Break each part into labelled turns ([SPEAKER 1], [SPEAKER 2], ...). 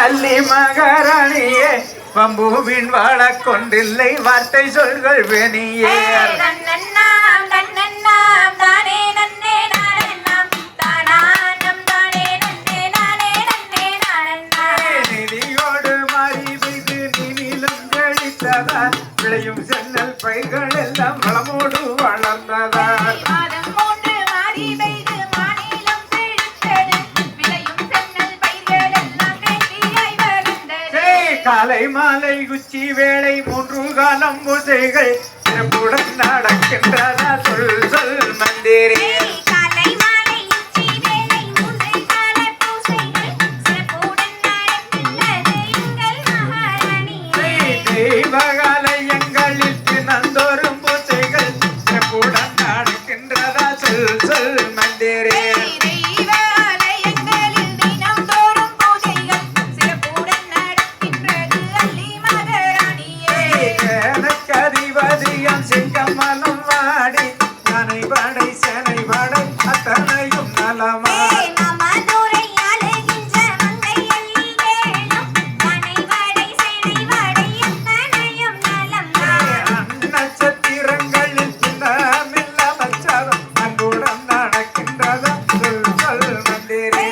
[SPEAKER 1] அல்லி மகாராணியே பம்புவின் வாழ கொண்டில்லை வார்த்தை சொல்கள் வேணியே நிதியோடு மாறி வைத்து நீனிலும் கழித்ததா விளையும் சென்னல் பயிர்கள் எல்லாம் வளமோடு வளர்ந்ததா காலை மாலை உச்சி வேளை 3 காலம் பூசைகள் சிறப்புடன் நடக்கின்றதா சொல் சொல் மந்திரே
[SPEAKER 2] காலை மாலை உச்சி வேளை 3 கால பூசைகள் சிறப்புடன் நடக்கின்றது எங்கள் மகாராணியே
[SPEAKER 1] தெய்வகாலயங்களில் தினந்தோறும் பூசைகள் சிறப்புடன் நடக்கின்றதா சொல் சொல் மந்திரே செங்கமலம் வாடி யானை வாடை சேனை வாடை அத்தனையும் நலமா நட்சத்திரங்களில் சின்னமில்லாமல் சாதம் அன்புடன் நடக்கின்றதா சொல் சொல் மந்திரே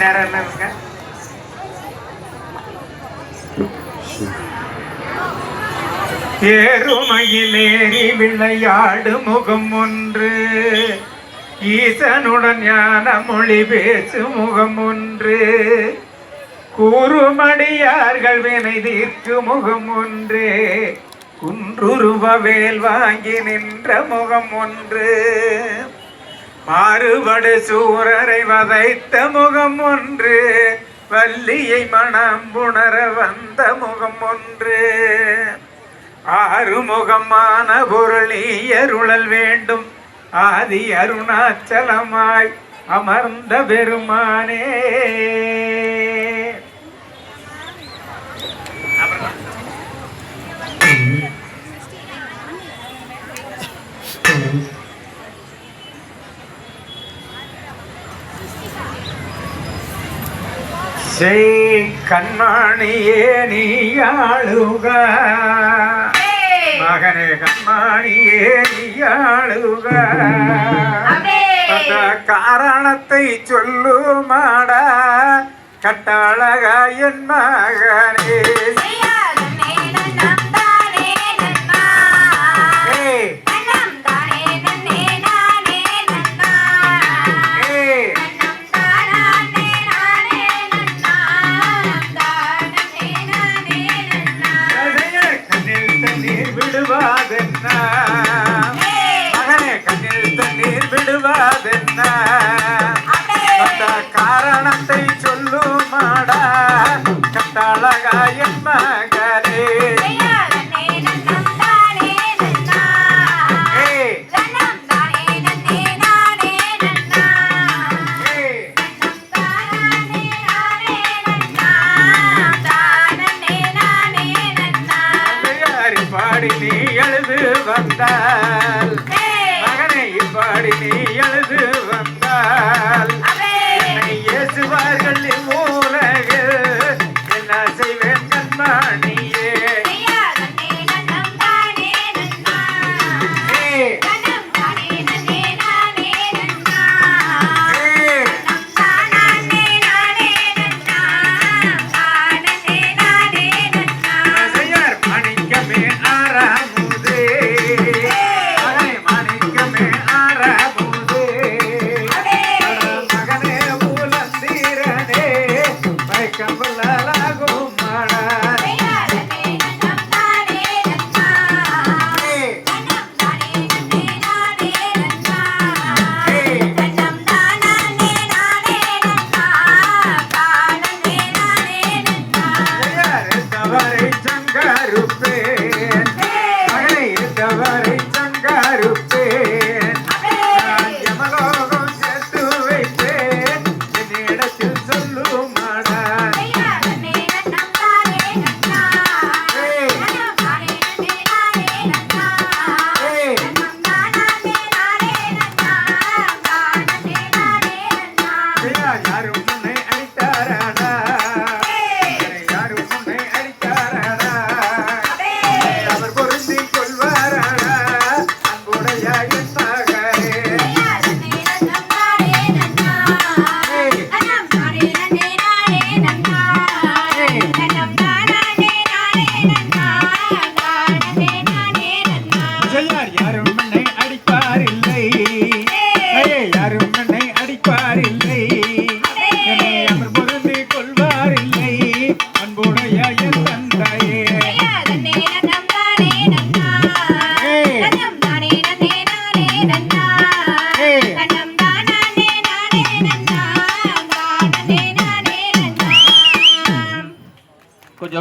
[SPEAKER 1] நேரம் என்ன ஏறுமையிலேறி விளையாடு முகம் ஒன்று ஈசனுடன் ஞான மொழி பேசு முகம் ஒன்று கூறுமடியார்கள் வினை தீர்க்கு முகம் ஒன்று குன்றுருவ வேல் வாங்கி நின்ற முகம் ஒன்று மாறுபடு சூரரை வதைத்த முகம் ஒன்று வள்ளியை மனம் புணர வந்த முகம் ஒன்று ஆறுமுகமான பொருளியருளல் வேண்டும் ஆதி அருணாச்சலமாய் அமர்ந்த பெருமானே செய் கண்மணியே நீ ஆளுக மகனே கண்மணியே நீ ஆளுக அந்த காரணத்தை சொல்லுமாடா கட்டாளக என் மகனே மகனே கண்ணில் தண்ணீர் விடுவதென்ன அந்த காரணத்தை சொல்லுமாடா கட்டாளகா என் மகனே பாடி நீ எழுது வந்தால் மகனை பாடி நீ எழுது வந்தால் என்னை ஏசுவார்கள் மூலகில் என்ன செய்வேன் கண்மணியே மகனே மூலந்தீரனே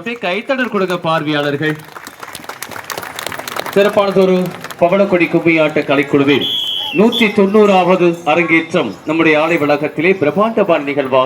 [SPEAKER 3] அப்படியே கைத்தடல் கொடுங்க பார்வையாளர்கள். சிறப்பானதொரு பவளக்கொடி கும்மியாட்ட கலைக்குழுவில் 190வது அரங்கேற்றம் நம்முடைய ஆலை வளாகத்திலே பிரம்மாண்டமான நிகழ்வாக